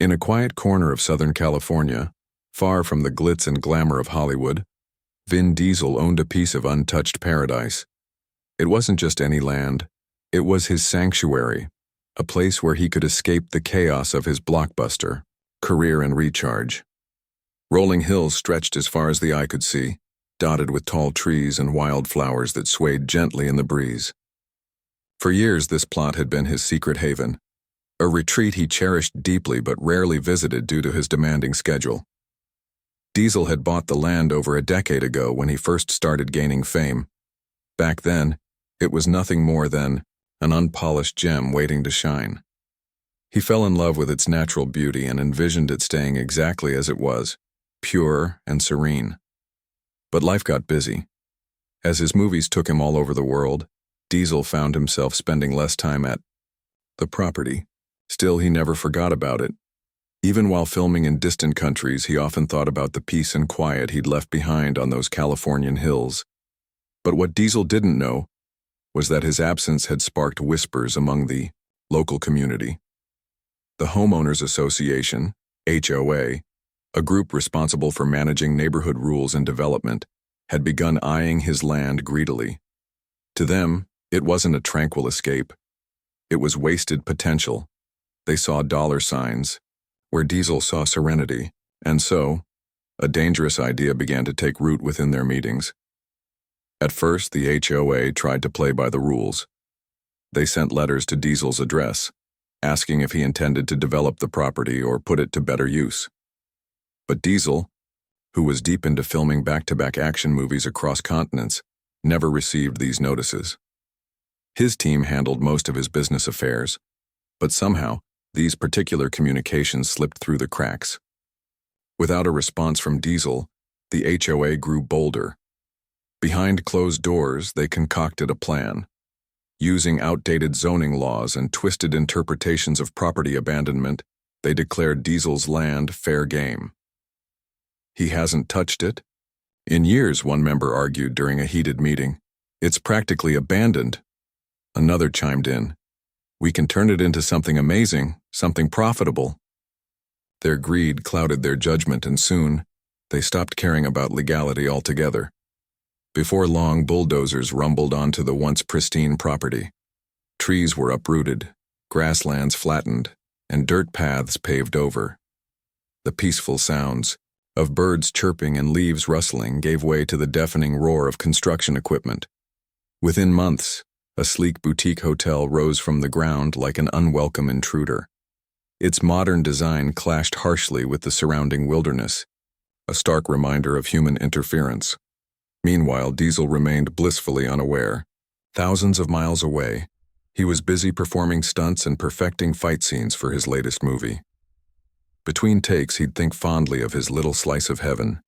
In a quiet corner of Southern California, far from the glitz and glamour of Hollywood, Vin Diesel owned a piece of untouched paradise. It wasn't just any land, it was his sanctuary, a place where he could escape the chaos of his blockbuster, career and recharge. Rolling hills stretched as far as the eye could see, dotted with tall trees and wildflowers that swayed gently in the breeze. For years this plot had been his secret haven, a retreat he cherished deeply but rarely visited due to his demanding schedule. Diesel had bought the land over a decade ago when he first started gaining fame. Back then, it was nothing more than an unpolished gem waiting to shine. He fell in love with its natural beauty and envisioned it staying exactly as it was, pure and serene. But life got busy. As his movies took him all over the world, Diesel found himself spending less time at the property. Still, he never forgot about it. Even while filming in distant countries, he often thought about the peace and quiet he'd left behind on those Californian hills. But what Diesel didn't know was that his absence had sparked whispers among the local community. The Homeowners Association, HOA, a group responsible for managing neighborhood rules and development, had begun eyeing his land greedily. To them, it wasn't a tranquil escape. It was wasted potential. They saw dollar signs, where Diesel saw serenity, and so, a dangerous idea began to take root within their meetings. At first, the HOA tried to play by the rules. They sent letters to Diesel's address, asking if he intended to develop the property or put it to better use. But Diesel, who was deep into filming back-to-back action movies across continents, never received these notices. His team handled most of his business affairs, but somehow, these particular communications slipped through the cracks. Without a response from Diesel, the HOA grew bolder. Behind closed doors, they concocted a plan. Using outdated zoning laws and twisted interpretations of property abandonment, they declared Diesel's land fair game. He hasn't touched it? In years, one member argued during a heated meeting. It's practically abandoned. Another chimed in. We can turn it into something amazing, something profitable. Their greed clouded their judgment, and soon, they stopped caring about legality altogether. Before long, bulldozers rumbled onto the once pristine property. Trees were uprooted, grasslands flattened, and dirt paths paved over. The peaceful sounds of birds chirping and leaves rustling gave way to the deafening roar of construction equipment. Within months, a sleek boutique hotel rose from the ground like an unwelcome intruder. Its modern design clashed harshly with the surrounding wilderness, a stark reminder of human interference. Meanwhile, Diesel remained blissfully unaware. Thousands of miles away, he was busy performing stunts and perfecting fight scenes for his latest movie. Between takes, he'd think fondly of his little slice of heaven,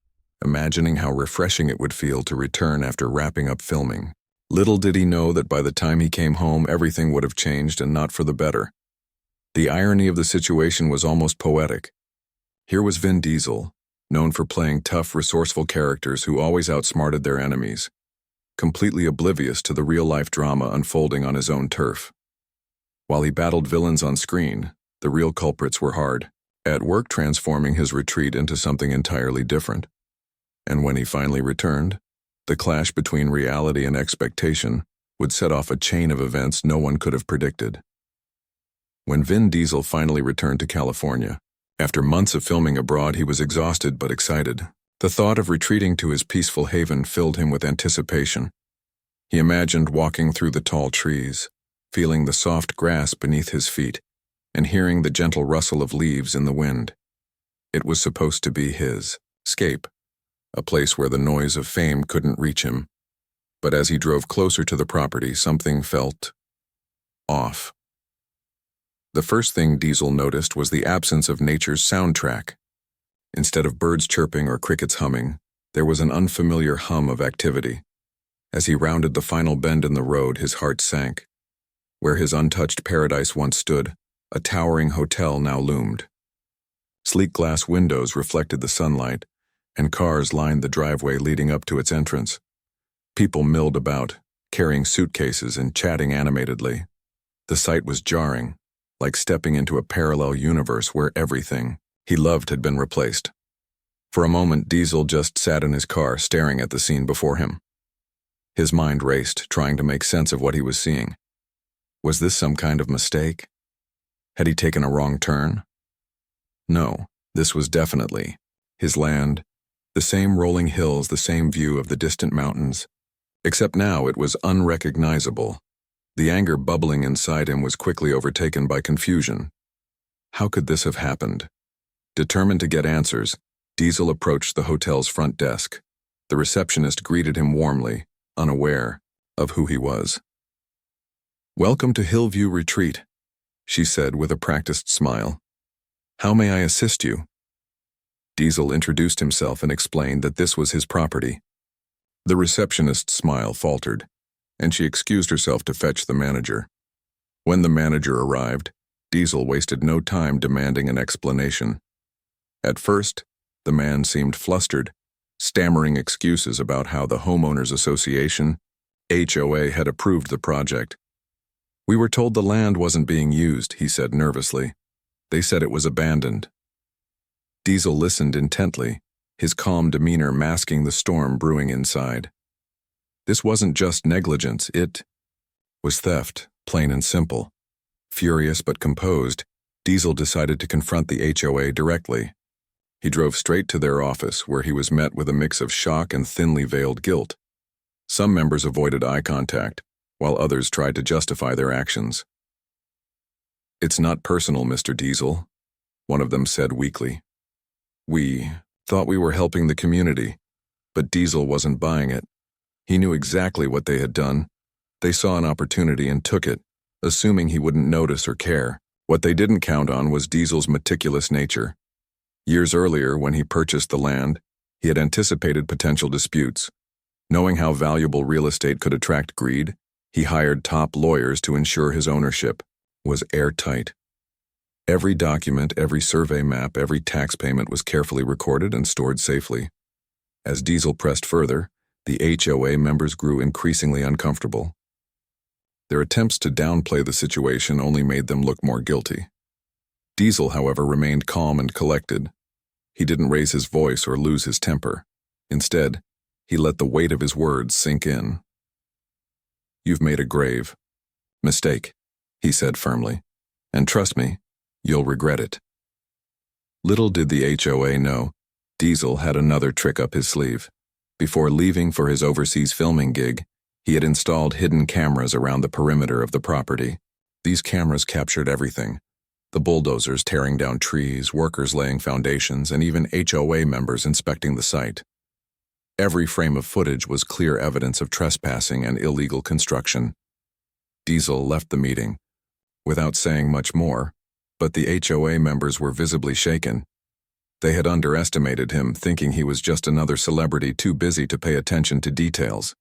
imagining how refreshing it would feel to return after wrapping up filming. Little did he know that by the time he came home, everything would have changed, and not for the better. The irony of the situation was almost poetic. Here was Vin Diesel, known for playing tough, resourceful characters who always outsmarted their enemies, completely oblivious to the real-life drama unfolding on his own turf. While he battled villains on screen, the real culprits were hard at work transforming his retreat into something entirely different. And when he finally returned, the clash between reality and expectation would set off a chain of events no one could have predicted. When Vin Diesel finally returned to California, after months of filming abroad, he was exhausted but excited. The thought of retreating to his peaceful haven filled him with anticipation. He imagined walking through the tall trees, feeling the soft grass beneath his feet, and hearing the gentle rustle of leaves in the wind. It was supposed to be his escape, a place where the noise of fame couldn't reach him. But as he drove closer to the property, something felt off. The first thing Diesel noticed was the absence of nature's soundtrack. Instead of birds chirping or crickets humming, there was an unfamiliar hum of activity. As he rounded the final bend in the road, his heart sank. Where his untouched paradise once stood, a towering hotel now loomed. Sleek glass windows reflected the sunlight, and cars lined the driveway leading up to its entrance. People milled about, carrying suitcases and chatting animatedly. The sight was jarring, like stepping into a parallel universe where everything he loved had been replaced. For a moment, Diesel just sat in his car, staring at the scene before him. His mind raced, trying to make sense of what he was seeing. Was this some kind of mistake? Had he taken a wrong turn? No, this was definitely his land, the same rolling hills, the same view of the distant mountains, except now it was unrecognizable. The anger bubbling inside him was quickly overtaken by confusion. How could this have happened? Determined to get answers, Diesel approached the hotel's front desk. The receptionist greeted him warmly, unaware of who he was. "Welcome to Hillview Retreat," she said with a practiced smile. "How may I assist you?" Diesel introduced himself and explained that this was his property. The receptionist's smile faltered, and she excused herself to fetch the manager. When the manager arrived, Diesel wasted no time demanding an explanation. At first, the man seemed flustered, stammering excuses about how the Homeowners Association, HOA, had approved the project. "We were told the land wasn't being used," he said nervously. "They said it was abandoned." Diesel listened intently, his calm demeanor masking the storm brewing inside. This wasn't just negligence, it was theft, plain and simple. Furious but composed, Diesel decided to confront the HOA directly. He drove straight to their office, where he was met with a mix of shock and thinly veiled guilt. Some members avoided eye contact, while others tried to justify their actions. "It's not personal, Mr. Diesel," one of them said weakly. "We thought we were helping the community," but Diesel wasn't buying it. He knew exactly what they had done. They saw an opportunity and took it, assuming he wouldn't notice or care. What they didn't count on was Diesel's meticulous nature. Years earlier, when he purchased the land, he had anticipated potential disputes. Knowing how valuable real estate could attract greed, he hired top lawyers to ensure his ownership was airtight. Every document, every survey map, every tax payment was carefully recorded and stored safely. As Diesel pressed further, the HOA members grew increasingly uncomfortable. Their attempts to downplay the situation only made them look more guilty. Diesel, however, remained calm and collected. He didn't raise his voice or lose his temper. Instead, he let the weight of his words sink in. "You've made a grave mistake," he said firmly, "and trust me, you'll regret it." Little did the HOA know, Diesel had another trick up his sleeve. Before leaving for his overseas filming gig, he had installed hidden cameras around the perimeter of the property. These cameras captured everything: the bulldozers tearing down trees, workers laying foundations, and even HOA members inspecting the site. Every frame of footage was clear evidence of trespassing and illegal construction. Diesel left the meeting without saying much more, but the HOA members were visibly shaken. They had underestimated him, thinking he was just another celebrity too busy to pay attention to details.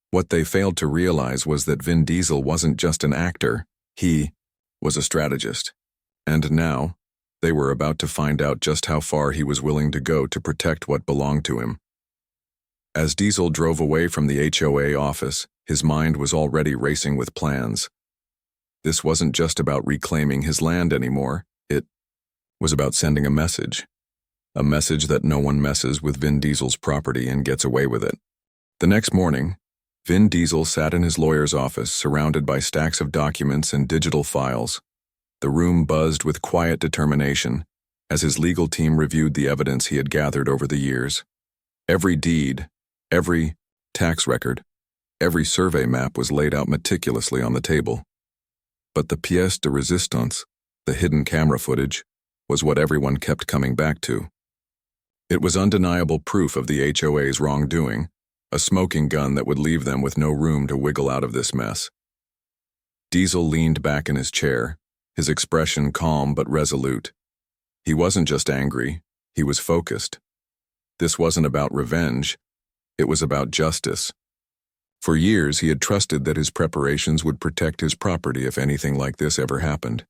What they failed to realize was that Vin Diesel wasn't just an actor, he was a strategist. And now, they were about to find out just how far he was willing to go to protect what belonged to him. As Diesel drove away from the HOA office, his mind was already racing with plans. This wasn't just about reclaiming his land anymore, it was about sending a message. A message that no one messes with Vin Diesel's property and gets away with it. The next morning, Vin Diesel sat in his lawyer's office, surrounded by stacks of documents and digital files. The room buzzed with quiet determination as his legal team reviewed the evidence he had gathered over the years. Every deed, every tax record, every survey map was laid out meticulously on the table. But the pièce de résistance, the hidden camera footage, was what everyone kept coming back to. It was undeniable proof of the HOA's wrongdoing, a smoking gun that would leave them with no room to wiggle out of this mess. Diesel leaned back in his chair, his expression calm but resolute. He wasn't just angry, he was focused. This wasn't about revenge, it was about justice. For years he had trusted that his preparations would protect his property if anything like this ever happened.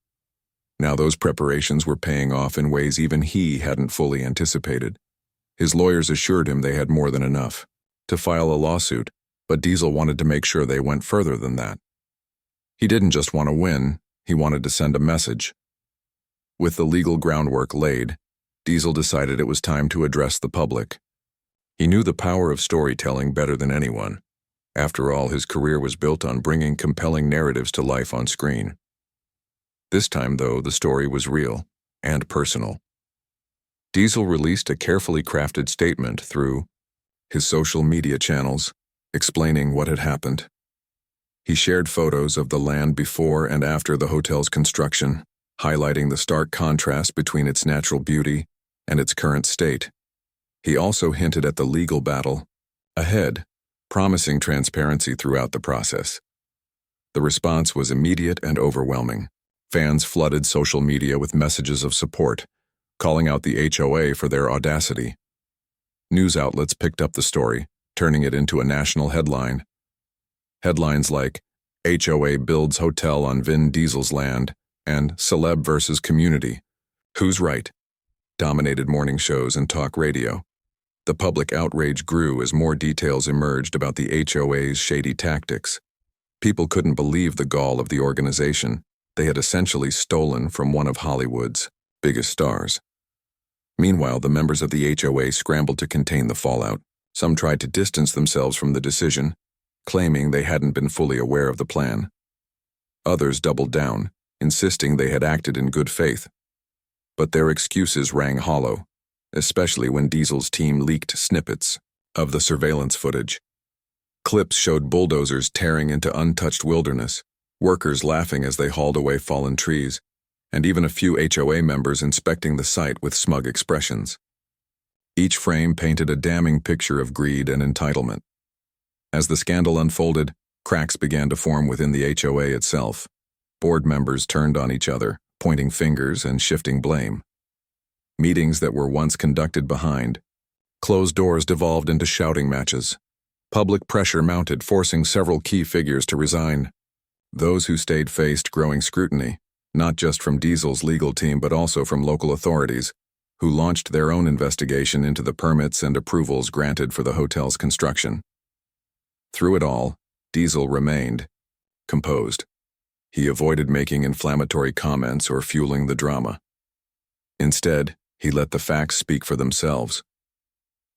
Now those preparations were paying off in ways even he hadn't fully anticipated. His lawyers assured him they had more than enough to file a lawsuit, but Diesel wanted to make sure they went further than that. He didn't just want to win, He wanted to send a message. With the legal groundwork laid, Diesel decided it was time to address the public. He knew the power of storytelling better than anyone. After all, his career was built on bringing compelling narratives to life on screen. This time, though, the story was real and personal. Diesel released a carefully crafted statement through his social media channels, explaining what had happened. He shared photos of the land before and after the hotel's construction, highlighting the stark contrast between its natural beauty and its current state. He also hinted at the legal battle ahead, promising transparency throughout the process. The response was immediate and overwhelming. Fans flooded social media with messages of support, calling out the HOA for their audacity. News outlets picked up the story, turning it into a national headline. Headlines like, "HOA builds hotel on Vin Diesel's land," and "Celeb versus community. Who's right?" dominated morning shows and talk radio. The public outrage grew as more details emerged about the HOA's shady tactics. People couldn't believe the gall of the organization. They had essentially stolen from one of Hollywood's biggest stars. Meanwhile, the members of the HOA scrambled to contain the fallout. Some tried to distance themselves from the decision, claiming they hadn't been fully aware of the plan. Others doubled down, insisting they had acted in good faith. But their excuses rang hollow, especially when Diesel's team leaked snippets of the surveillance footage. Clips showed bulldozers tearing into untouched wilderness, workers laughing as they hauled away fallen trees, and even a few HOA members inspecting the site with smug expressions. Each frame painted a damning picture of greed and entitlement. As the scandal unfolded, cracks began to form within the HOA itself. Board members turned on each other, pointing fingers and shifting blame. Meetings that were once conducted behind closed doors devolved into shouting matches. Public pressure mounted, forcing several key figures to resign. Those who stayed faced growing scrutiny, not just from Diesel's legal team but also from local authorities, who launched their own investigation into the permits and approvals granted for the hotel's construction. Through it all, Diesel remained composed. He avoided making inflammatory comments or fueling the drama. Instead, he let the facts speak for themselves.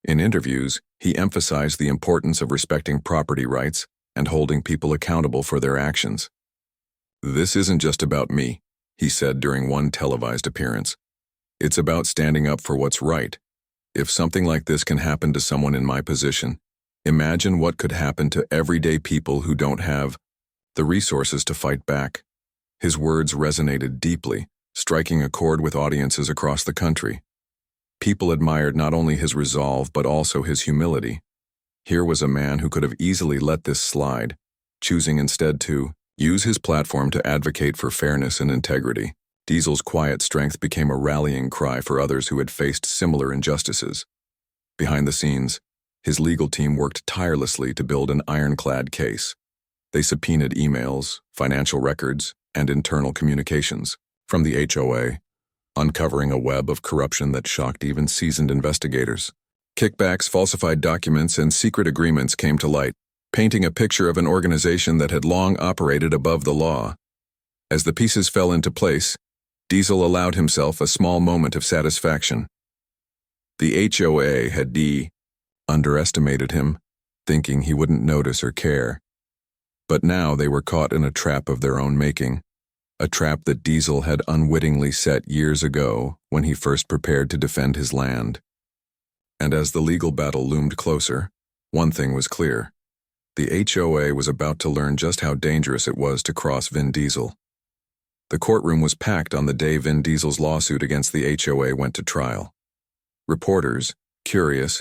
In interviews, he emphasized the importance of respecting property rights and holding people accountable for their actions. "This isn't just about me," he said during one televised appearance. "It's about standing up for what's right. If something like this can happen to someone in my position, imagine what could happen to everyday people who don't have the resources to fight back." His words resonated deeply, striking a chord with audiences across the country. People admired not only his resolve but also his humility. Here was a man who could have easily let this slide, choosing instead to use his platform to advocate for fairness and integrity. Diesel's quiet strength became a rallying cry for others who had faced similar injustices. Behind the scenes, his legal team worked tirelessly to build an ironclad case. They subpoenaed emails, financial records, and internal communications from the HOA, uncovering a web of corruption that shocked even seasoned investigators. Kickbacks, falsified documents, and secret agreements came to light, painting a picture of an organization that had long operated above the law. As the pieces fell into place, Diesel allowed himself a small moment of satisfaction. The HOA had underestimated him, thinking he wouldn't notice or care. But now they were caught in a trap of their own making, a trap that Diesel had unwittingly set years ago when he first prepared to defend his land. And as the legal battle loomed closer, one thing was clear. The HOA was about to learn just how dangerous it was to cross Vin Diesel. The courtroom was packed on the day Vin Diesel's lawsuit against the HOA went to trial. Reporters, curious,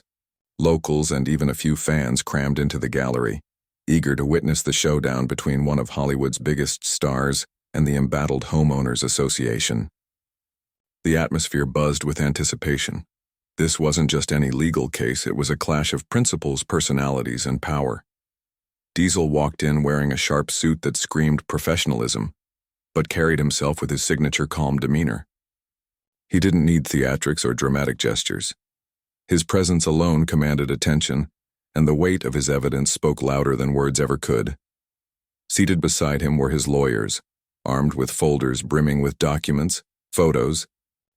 locals, and even a few fans crammed into the gallery, eager to witness the showdown between one of Hollywood's biggest stars and the embattled Homeowners Association. The atmosphere buzzed with anticipation. This wasn't just any legal case, it was a clash of principles, personalities, and power. Diesel walked in wearing a sharp suit that screamed professionalism, but carried himself with his signature calm demeanor. He didn't need theatrics or dramatic gestures. His presence alone commanded attention, and the weight of his evidence spoke louder than words ever could. Seated beside him were his lawyers, armed with folders brimming with documents, photos,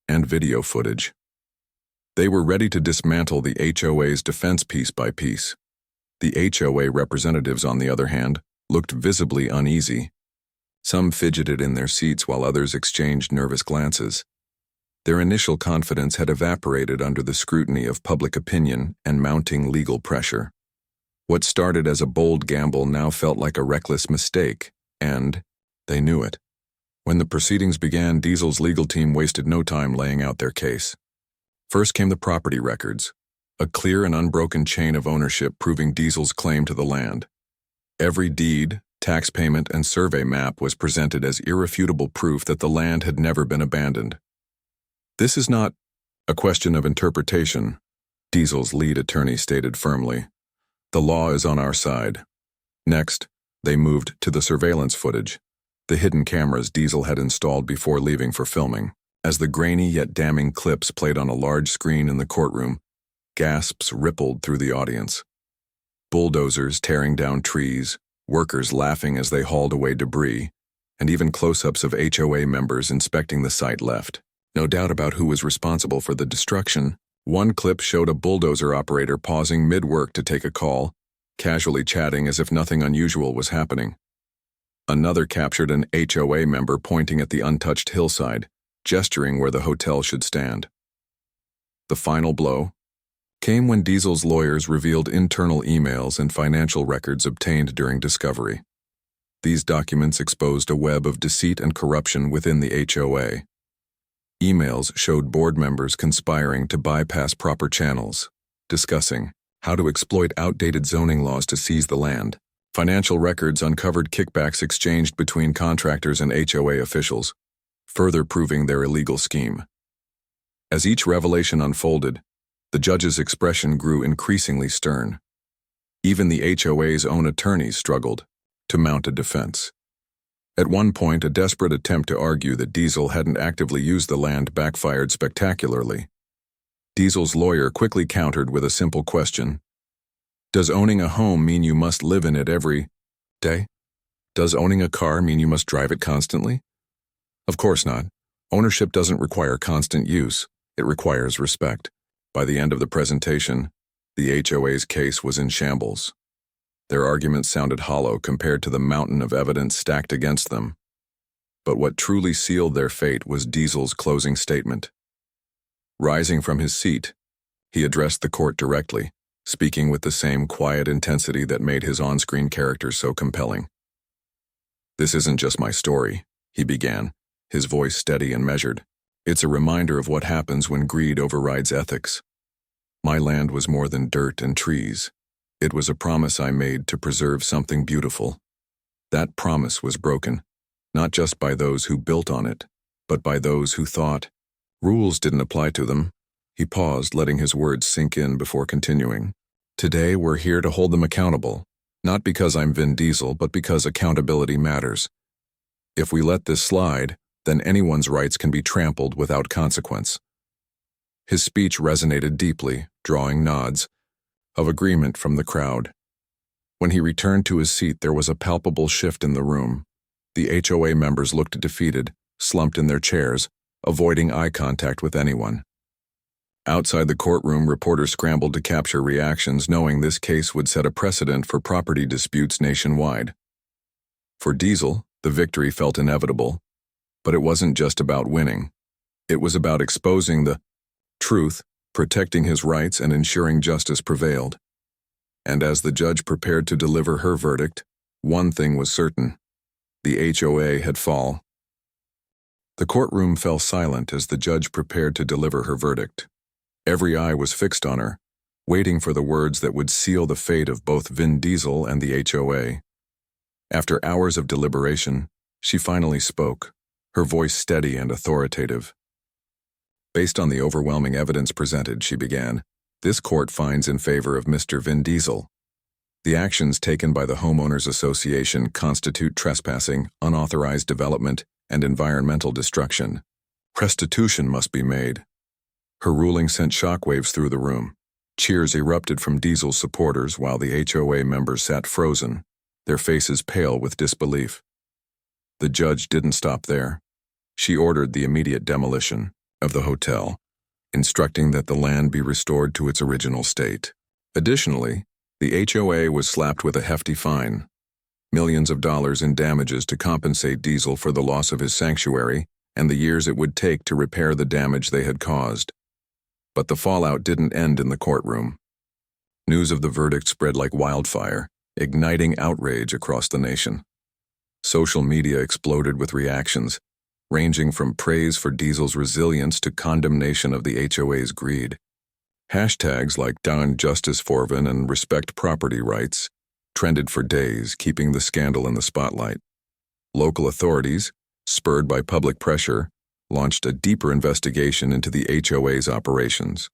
and video footage. They were ready to dismantle the HOA's defense piece by piece. The HOA representatives, on the other hand, looked visibly uneasy. Some fidgeted in their seats while others exchanged nervous glances. Their initial confidence had evaporated under the scrutiny of public opinion and mounting legal pressure. What started as a bold gamble now felt like a reckless mistake, and they knew it. When the proceedings began, Diesel's legal team wasted no time laying out their case. First came the property records, a clear and unbroken chain of ownership proving Diesel's claim to the land. Every deed, tax payment, and survey map was presented as irrefutable proof that the land had never been abandoned. "This is not a question of interpretation," Diesel's lead attorney stated firmly. "The law is on our side." Next, they moved to the surveillance footage, the hidden cameras Diesel had installed before leaving for filming. As the grainy yet damning clips played on a large screen in the courtroom, gasps rippled through the audience. Bulldozers tearing down trees, workers laughing as they hauled away debris, and even close-ups of HOA members inspecting the site left. No doubt about who was responsible for the destruction. One clip showed a bulldozer operator pausing mid-work to take a call, casually chatting as if nothing unusual was happening. Another captured an HOA member pointing at the untouched hillside, gesturing where the hotel should stand. The final blow came when Diesel's lawyers revealed internal emails and financial records obtained during discovery. These documents exposed a web of deceit and corruption within the HOA. Emails showed board members conspiring to bypass proper channels, discussing how to exploit outdated zoning laws to seize the land. Financial records uncovered kickbacks exchanged between contractors and HOA officials, further proving their illegal scheme. As each revelation unfolded, the judge's expression grew increasingly stern. Even the HOA's own attorneys struggled to mount a defense. At one point, a desperate attempt to argue that Diesel hadn't actively used the land backfired spectacularly. Diesel's lawyer quickly countered with a simple question. "Does owning a home mean you must live in it every day? Does owning a car mean you must drive it constantly? Of course not. Ownership doesn't require constant use. It requires respect." By the end of the presentation, the HOA's case was in shambles. Their arguments sounded hollow compared to the mountain of evidence stacked against them. But what truly sealed their fate was Diesel's closing statement. Rising from his seat, he addressed the court directly, speaking with the same quiet intensity that made his on-screen character so compelling. "This isn't just my story," he began, his voice steady and measured. "It's a reminder of what happens when greed overrides ethics. My land was more than dirt and trees. It was a promise I made to preserve something beautiful. That promise was broken, not just by those who built on it, but by those who thought rules didn't apply to them." He paused, letting his words sink in before continuing. "Today we're here to hold them accountable, not because I'm Vin Diesel, but because accountability matters. If we let this slide, then anyone's rights can be trampled without consequence." His speech resonated deeply, drawing nods of agreement from the crowd. When he returned to his seat, there was a palpable shift in the room. The HOA members looked defeated, slumped in their chairs, avoiding eye contact with anyone. Outside the courtroom, reporters scrambled to capture reactions, knowing this case would set a precedent for property disputes nationwide. For Diesel, the victory felt inevitable, but it wasn't just about winning. It was about exposing the truth, protecting his rights, and ensuring justice prevailed. And as the judge prepared to deliver her verdict, one thing was certain: the HOA had fallen. The courtroom fell silent as the judge prepared to deliver her verdict. Every eye was fixed on her, waiting for the words that would seal the fate of both Vin Diesel and the HOA. After hours of deliberation, she finally spoke, her voice steady and authoritative. "Based on the overwhelming evidence presented," she began, "this court finds in favor of Mr. Vin Diesel. The actions taken by the Homeowners Association constitute trespassing, unauthorized development, and environmental destruction. Restitution must be made." Her ruling sent shockwaves through the room. Cheers erupted from Diesel's supporters while the HOA members sat frozen, their faces pale with disbelief. The judge didn't stop there. She ordered the immediate demolition of the hotel, instructing that the land be restored to its original state. Additionally, the HOA was slapped with a hefty fine, millions of dollars in damages to compensate Diesel for the loss of his sanctuary and the years it would take to repair the damage they had caused. But the fallout didn't end in the courtroom. News of the verdict spread like wildfire, igniting outrage across the nation. Social media exploded with reactions, ranging from praise for Diesel's resilience to condemnation of the HOA's greed. Hashtags like Down Justice Forvin and Respect Property Rights trended for days, keeping the scandal in the spotlight. Local authorities, spurred by public pressure, launched a deeper investigation into the HOA's operations.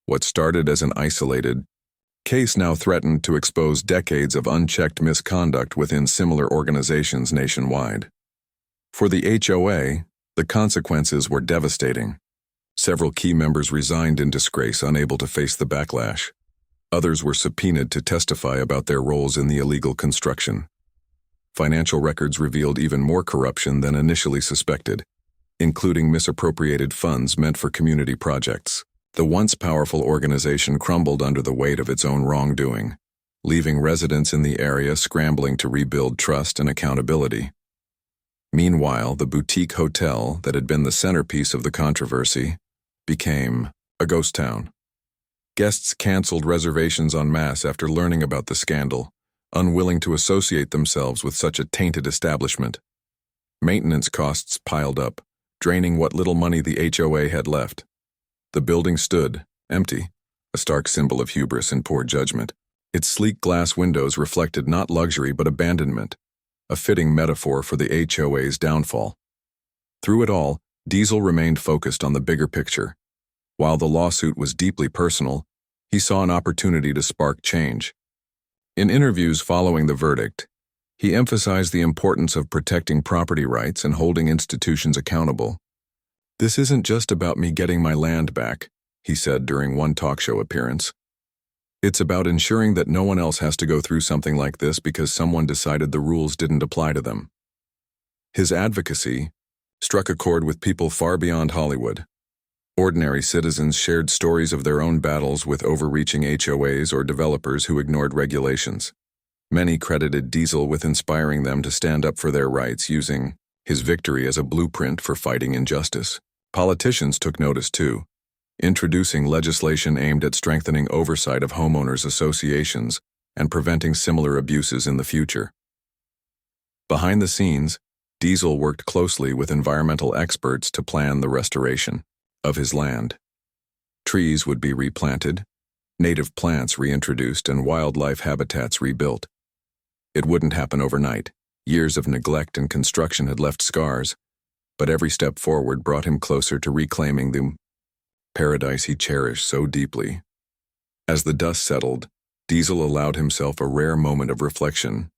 What started as an isolated case now threatened to expose decades of unchecked misconduct within similar organizations nationwide. For the HOA, the consequences were devastating. Several key members resigned in disgrace, unable to face the backlash. Others were subpoenaed to testify about their roles in the illegal construction. Financial records revealed even more corruption than initially suspected, including misappropriated funds meant for community projects. The once powerful organization crumbled under the weight of its own wrongdoing, leaving residents in the area scrambling to rebuild trust and accountability. Meanwhile, the boutique hotel that had been the centerpiece of the controversy became a ghost town. Guests canceled reservations en masse after learning about the scandal, unwilling to associate themselves with such a tainted establishment. Maintenance costs piled up, draining what little money the HOA had left. The building stood, empty, a stark symbol of hubris and poor judgment. Its sleek glass windows reflected not luxury but abandonment, a fitting metaphor for the HOA's downfall. Through it all, Diesel remained focused on the bigger picture. While the lawsuit was deeply personal, he saw an opportunity to spark change. In interviews following the verdict, he emphasized the importance of protecting property rights and holding institutions accountable. "This isn't just about me getting my land back," he said during one talk show appearance. "It's about ensuring that no one else has to go through something like this because someone decided the rules didn't apply to them." His advocacy struck a chord with people far beyond Hollywood. Ordinary citizens shared stories of their own battles with overreaching HOAs or developers who ignored regulations. Many credited Diesel with inspiring them to stand up for their rights, using his victory as a blueprint for fighting injustice. Politicians took notice too, introducing legislation aimed at strengthening oversight of homeowners associations and preventing similar abuses in the future. Behind the scenes, Diesel worked closely with environmental experts to plan the restoration of his land. Trees would be replanted, native plants reintroduced, and wildlife habitats rebuilt. It wouldn't happen overnight. Years of neglect and construction had left scars, but every step forward brought him closer to reclaiming the paradise he cherished so deeply. As the dust settled, Diesel allowed himself a rare moment of reflection.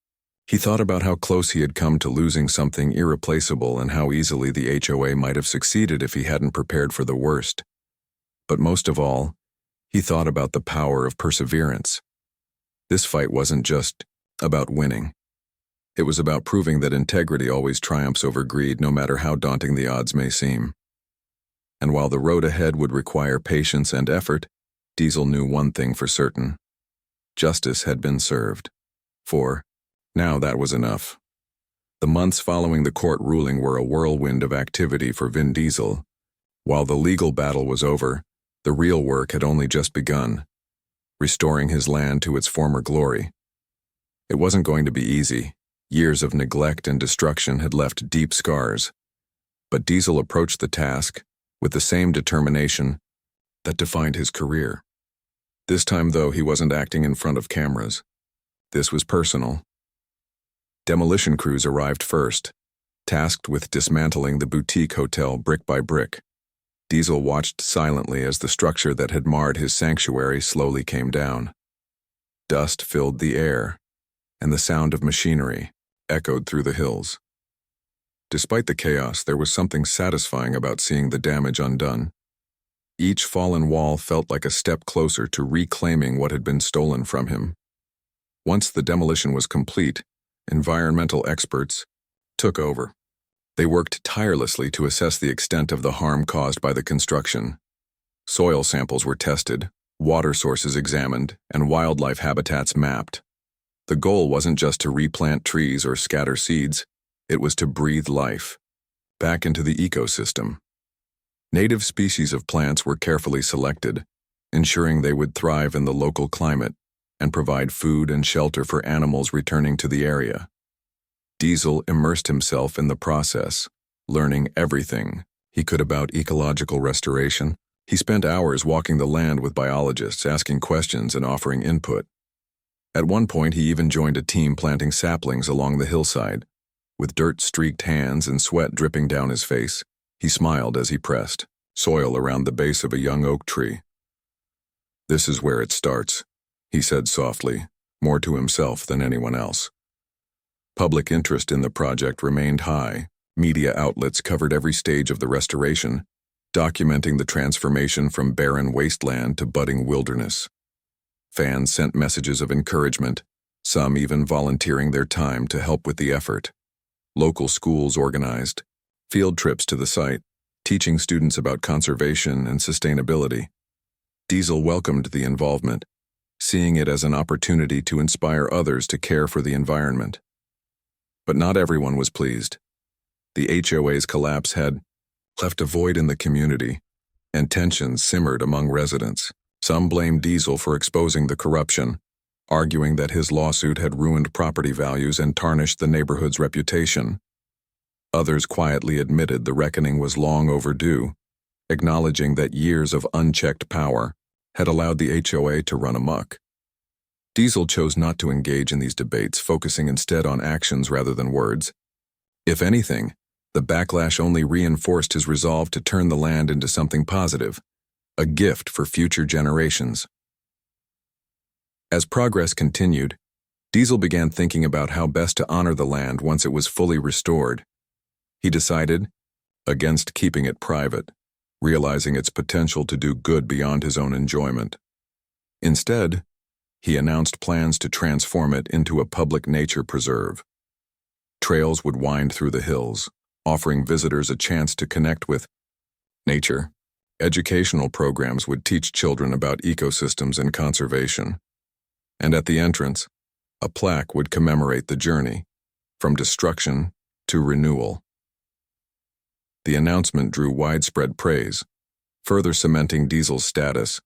He thought about how close he had come to losing something irreplaceable and how easily the HOA might have succeeded if he hadn't prepared for the worst. But most of all, he thought about the power of perseverance. This fight wasn't just about winning. It was about proving that integrity always triumphs over greed, no matter how daunting the odds may seem. And while the road ahead would require patience and effort, Diesel knew one thing for certain. Justice had been served. For now that was enough. The months following the court ruling were a whirlwind of activity for Vin Diesel. While the legal battle was over, the real work had only just begun, restoring his land to its former glory. It wasn't going to be easy. Years of neglect and destruction had left deep scars. But Diesel approached the task with the same determination that defined his career. This time, though, he wasn't acting in front of cameras. This was personal. Demolition crews arrived first, tasked with dismantling the boutique hotel brick by brick. Diesel watched silently as the structure that had marred his sanctuary slowly came down. Dust filled the air, and the sound of machinery echoed through the hills. Despite the chaos, there was something satisfying about seeing the damage undone. Each fallen wall felt like a step closer to reclaiming what had been stolen from him. Once the demolition was complete, environmental experts, took over. They worked tirelessly to assess the extent of the harm caused by the construction. Soil samples were tested, water sources examined, and wildlife habitats mapped. The goal wasn't just to replant trees or scatter seeds, it was to breathe life back into the ecosystem. Native species of plants were carefully selected, ensuring they would thrive in the local climate and provide food and shelter for animals returning to the area. Diesel immersed himself in the process, learning everything he could about ecological restoration. He spent hours walking the land with biologists, asking questions and offering input. At one point, he even joined a team planting saplings along the hillside. With dirt-streaked hands and sweat dripping down his face, he smiled as he pressed soil around the base of a young oak tree. "This is where it starts," he said softly, more to himself than anyone else. Public interest in the project remained high. Media outlets covered every stage of the restoration, documenting the transformation from barren wasteland to budding wilderness. Fans sent messages of encouragement, some even volunteering their time to help with the effort. Local schools organized field trips to the site, teaching students about conservation and sustainability. Diesel welcomed the involvement, seeing it as an opportunity to inspire others to care for the environment. But not everyone was pleased. The HOA's collapse had left a void in the community, and tensions simmered among residents. Some blamed Diesel for exposing the corruption, arguing that his lawsuit had ruined property values and tarnished the neighborhood's reputation. Others quietly admitted the reckoning was long overdue, acknowledging that years of unchecked power had allowed the HOA to run amok. Diesel chose not to engage in these debates, focusing instead on actions rather than words. If anything, the backlash only reinforced his resolve to turn the land into something positive, a gift for future generations. As progress continued, Diesel began thinking about how best to honor the land once it was fully restored. He decided against keeping it private, realizing its potential to do good beyond his own enjoyment. Instead, he announced plans to transform it into a public nature preserve. Trails would wind through the hills, offering visitors a chance to connect with nature. Educational programs would teach children about ecosystems and conservation. And at the entrance, a plaque would commemorate the journey, from destruction to renewal. The announcement drew widespread praise, further cementing Diesel's status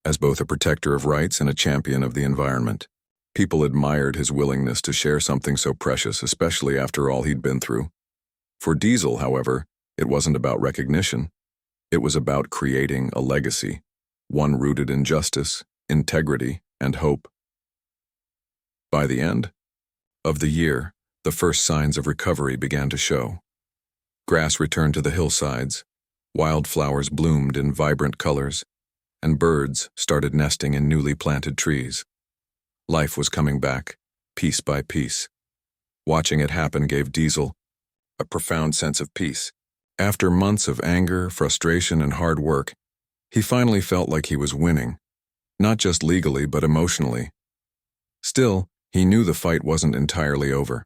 as both a protector of rights and a champion of the environment. People admired his willingness to share something so precious, especially after all he'd been through. For Diesel, however, it wasn't about recognition. It was about creating a legacy, one rooted in justice, integrity, and hope. By the end of the year, the first signs of recovery began to show. Grass returned to the hillsides, wildflowers bloomed in vibrant colors, and birds started nesting in newly planted trees. Life was coming back, piece by piece. Watching it happen gave Diesel a profound sense of peace. After months of anger, frustration, and hard work, he finally felt like he was winning, not just legally but emotionally. Still, he knew the fight wasn't entirely over.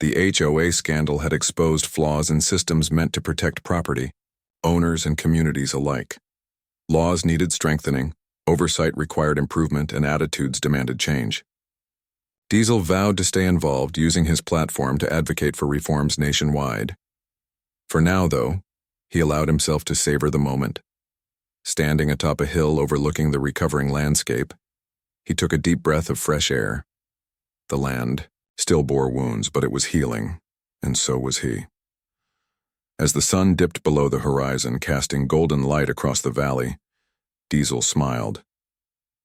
The HOA scandal had exposed flaws in systems meant to protect property, owners and communities alike. Laws needed strengthening, oversight required improvement, and attitudes demanded change. Diesel vowed to stay involved, using his platform to advocate for reforms nationwide. For now, though, he allowed himself to savor the moment. Standing atop a hill overlooking the recovering landscape, he took a deep breath of fresh air. The land still bore wounds, but it was healing, and so was he. As the sun dipped below the horizon, casting golden light across the valley, Diesel smiled.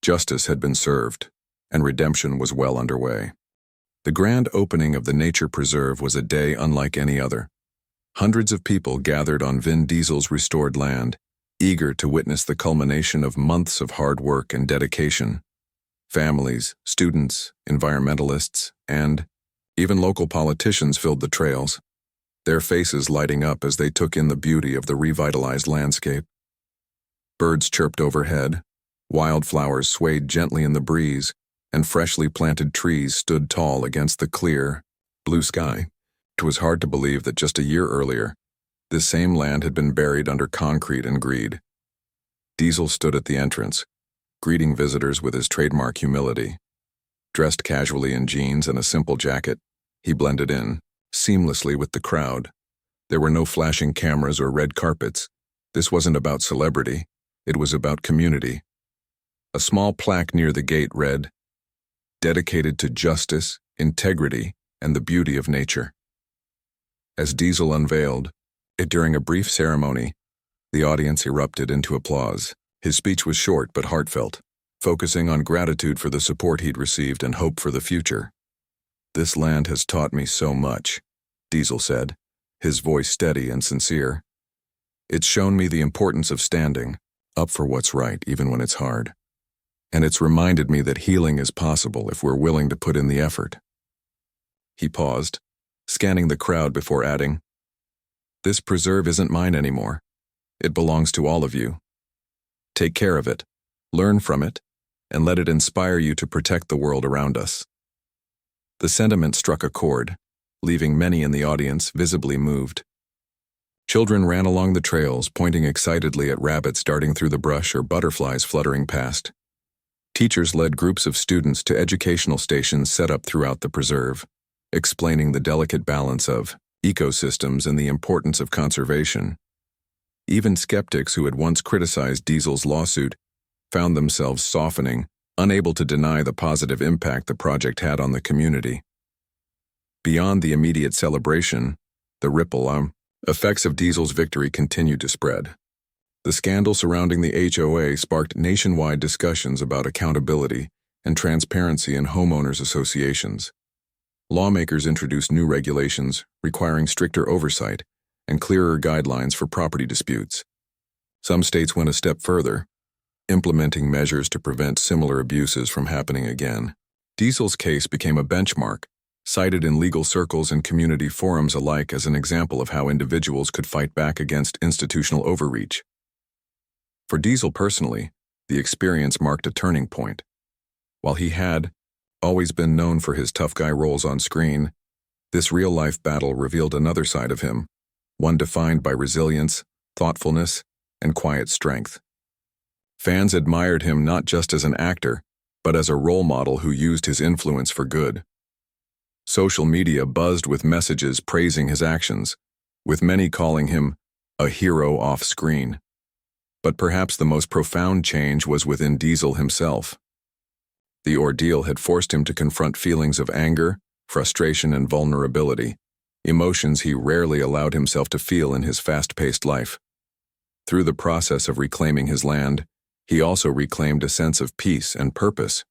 Justice had been served, and redemption was well underway. The grand opening of the nature preserve was a day unlike any other. Hundreds of people gathered on Vin Diesel's restored land, eager to witness the culmination of months of hard work and dedication. Families, students, environmentalists, and even local politicians filled the trails, their faces lighting up as they took in the beauty of the revitalized landscape. Birds chirped overhead, wildflowers swayed gently in the breeze, and freshly planted trees stood tall against the clear, blue sky. It was hard to believe that just a year earlier, this same land had been buried under concrete and greed. Diesel stood at the entrance, greeting visitors with his trademark humility. Dressed casually in jeans and a simple jacket, he blended in, seamlessly with the crowd. There were no flashing cameras or red carpets. This wasn't about celebrity, it was about community. A small plaque near the gate read, "Dedicated to justice, integrity, and the beauty of nature." As Diesel unveiled it during a brief ceremony, the audience erupted into applause. His speech was short but heartfelt, focusing on gratitude for the support he'd received and hope for the future. "This land has taught me so much," Diesel said, his voice steady and sincere. "It's shown me the importance of standing up for what's right even when it's hard. And it's reminded me that healing is possible if we're willing to put in the effort." He paused, scanning the crowd before adding, "This preserve isn't mine anymore. It belongs to all of you. Take care of it, learn from it, and let it inspire you to protect the world around us." The sentiment struck a chord, leaving many in the audience visibly moved. Children ran along the trails, pointing excitedly at rabbits darting through the brush or butterflies fluttering past. Teachers led groups of students to educational stations set up throughout the preserve, explaining the delicate balance of ecosystems and the importance of conservation. Even skeptics who had once criticized Diesel's lawsuit found themselves softening, unable to deny the positive impact the project had on the community. Beyond the immediate celebration, the ripple effects of Diesel's victory continued to spread. The scandal surrounding the HOA sparked nationwide discussions about accountability and transparency in homeowners associations. Lawmakers introduced new regulations requiring stricter oversight and clearer guidelines for property disputes. Some states went a step further, implementing measures to prevent similar abuses from happening again. Diesel's case became a benchmark, cited in legal circles and community forums alike as an example of how individuals could fight back against institutional overreach. For Diesel personally, the experience marked a turning point. While he had always been known for his tough guy roles on screen, this real-life battle revealed another side of him, one defined by resilience, thoughtfulness, and quiet strength. Fans admired him not just as an actor, but as a role model who used his influence for good. Social media buzzed with messages praising his actions, with many calling him a hero off-screen. But perhaps the most profound change was within Diesel himself. The ordeal had forced him to confront feelings of anger, frustration, and vulnerability, emotions he rarely allowed himself to feel in his fast-paced life. Through the process of reclaiming his land, he also reclaimed a sense of peace and purpose.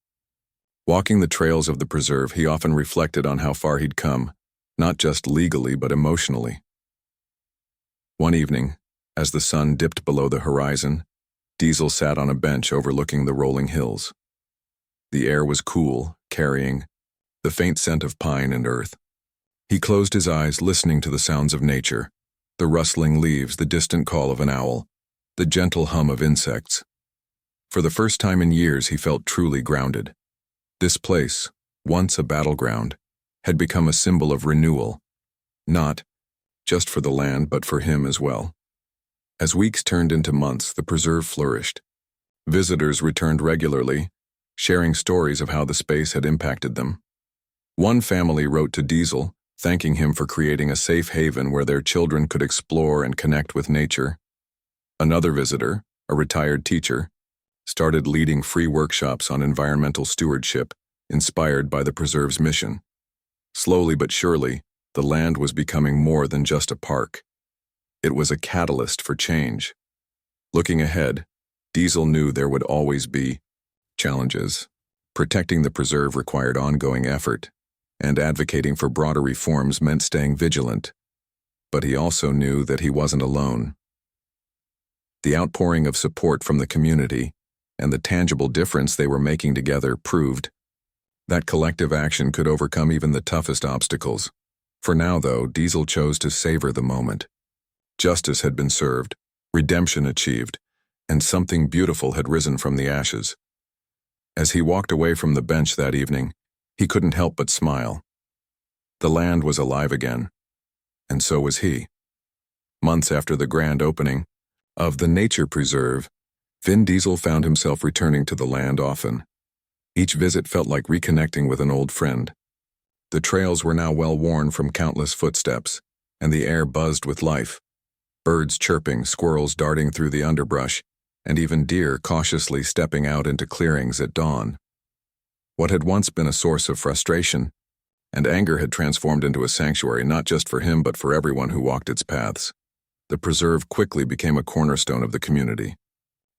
Walking the trails of the preserve, he often reflected on how far he'd come, not just legally but emotionally. One evening, as the sun dipped below the horizon, Diesel sat on a bench overlooking the rolling hills. The air was cool, carrying the faint scent of pine and earth. He closed his eyes, listening to the sounds of nature, the rustling leaves, the distant call of an owl, the gentle hum of insects. For the first time in years, he felt truly grounded. This place, once a battleground, had become a symbol of renewal, not just for the land but for him as well. As weeks turned into months, the preserve flourished. Visitors returned regularly, sharing stories of how the space had impacted them. One family wrote to Diesel, thanking him for creating a safe haven where their children could explore and connect with nature. Another visitor, a retired teacher, started leading free workshops on environmental stewardship, inspired by the preserve's mission. Slowly but surely, the land was becoming more than just a park. It was a catalyst for change. Looking ahead, Diesel knew there would always be challenges. Protecting the preserve required ongoing effort, and advocating for broader reforms meant staying vigilant. But he also knew that he wasn't alone. The outpouring of support from the community and the tangible difference they were making together proved that collective action could overcome even the toughest obstacles. For now, though, Diesel chose to savor the moment. Justice had been served, redemption achieved, and something beautiful had risen from the ashes. As he walked away from the bench that evening, he couldn't help but smile. The land was alive again, and so was he. Months after the grand opening of the nature preserve, Vin Diesel found himself returning to the land often. Each visit felt like reconnecting with an old friend. The trails were now well worn from countless footsteps, and the air buzzed with life. Birds chirping, squirrels darting through the underbrush, and even deer cautiously stepping out into clearings at dawn. What had once been a source of frustration and anger had transformed into a sanctuary not just for him but for everyone who walked its paths. The preserve quickly became a cornerstone of the community.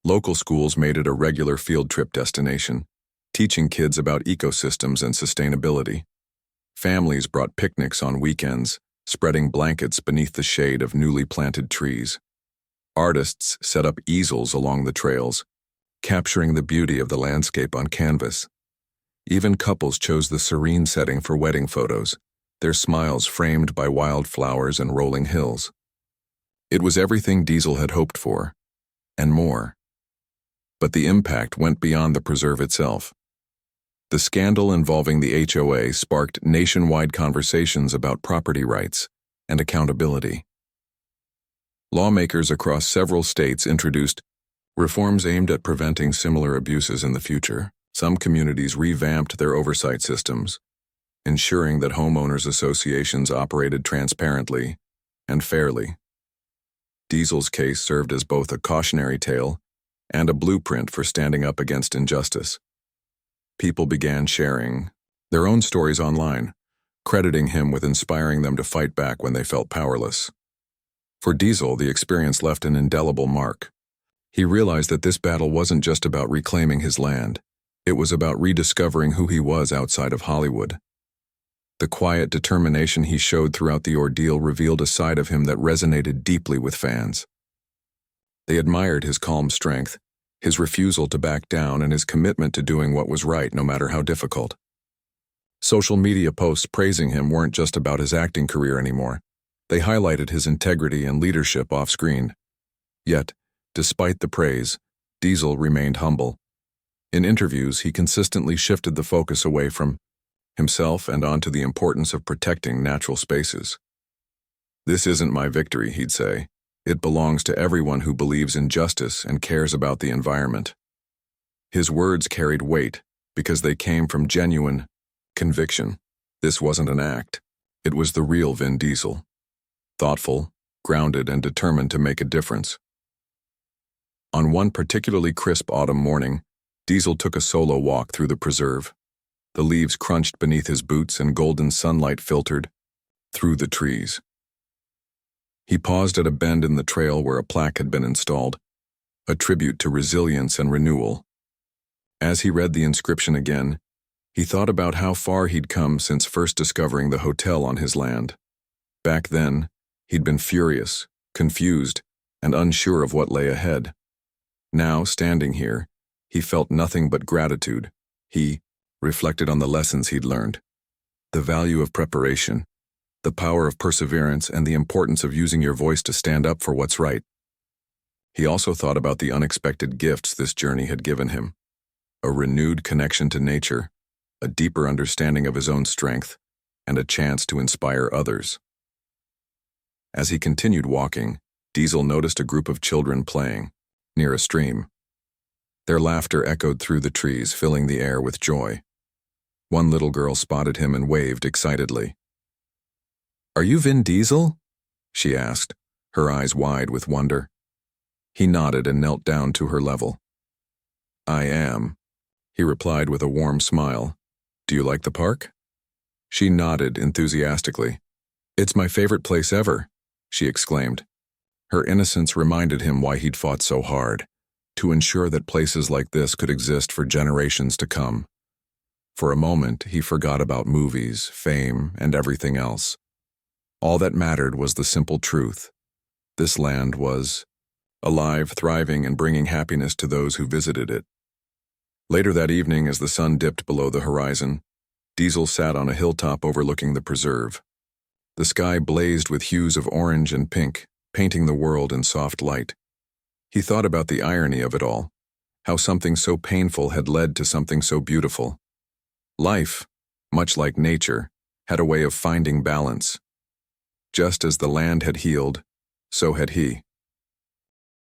Local schools made it a regular field trip destination, teaching kids about ecosystems and sustainability. Families brought picnics on weekends, spreading blankets beneath the shade of newly planted trees. Artists set up easels along the trails, capturing the beauty of the landscape on canvas. Even couples chose the serene setting for wedding photos, their smiles framed by wildflowers and rolling hills. It was everything Diesel had hoped for, and more. But the impact went beyond the preserve itself. The scandal involving the HOA sparked nationwide conversations about property rights and accountability. Lawmakers across several states introduced reforms aimed at preventing similar abuses in the future. Some communities revamped their oversight systems, ensuring that homeowners associations operated transparently and fairly. Diesel's case served as both a cautionary tale and a blueprint for standing up against injustice. People began sharing their own stories online, crediting him with inspiring them to fight back when they felt powerless. For Diesel, the experience left an indelible mark. He realized that this battle wasn't just about reclaiming his land. It was about rediscovering who he was outside of Hollywood. The quiet determination he showed throughout the ordeal revealed a side of him that resonated deeply with fans. They admired his calm strength, his refusal to back down, and his commitment to doing what was right no matter how difficult. Social media posts praising him weren't just about his acting career anymore. They highlighted his integrity and leadership off-screen. Yet, despite the praise, Diesel remained humble. In interviews, he consistently shifted the focus away from himself and onto the importance of protecting natural spaces. "This isn't my victory," he'd say. "It belongs to everyone who believes in justice and cares about the environment." His words carried weight because they came from genuine conviction. This wasn't an act. It was the real Vin Diesel. Thoughtful, grounded, and determined to make a difference. On one particularly crisp autumn morning, Diesel took a solo walk through the preserve. The leaves crunched beneath his boots and golden sunlight filtered through the trees. He paused at a bend in the trail where a plaque had been installed, a tribute to resilience and renewal. As he read the inscription again, he thought about how far he'd come since first discovering the hotel on his land. Back then, he'd been furious, confused, and unsure of what lay ahead. Now, standing here, he felt nothing but gratitude. He reflected on the lessons he'd learned, the value of preparation, the power of perseverance, and the importance of using your voice to stand up for what's right. He also thought about the unexpected gifts this journey had given him: a renewed connection to nature, a deeper understanding of his own strength, and a chance to inspire others. As he continued walking, Diesel noticed a group of children playing near a stream. Their laughter echoed through the trees, filling the air with joy. One little girl spotted him and waved excitedly. "Are you Vin Diesel?" she asked, her eyes wide with wonder. He nodded and knelt down to her level. "I am," he replied with a warm smile. "Do you like the park?" She nodded enthusiastically. "It's my favorite place ever," she exclaimed. Her innocence reminded him why he'd fought so hard, to ensure that places like this could exist for generations to come. For a moment, he forgot about movies, fame, and everything else. All that mattered was the simple truth. This land was alive, thriving, and bringing happiness to those who visited it. Later that evening, as the sun dipped below the horizon, Diesel sat on a hilltop overlooking the preserve. The sky blazed with hues of orange and pink, painting the world in soft light. He thought about the irony of it all, how something so painful had led to something so beautiful. Life, much like nature, had a way of finding balance. Just as the land had healed, so had he.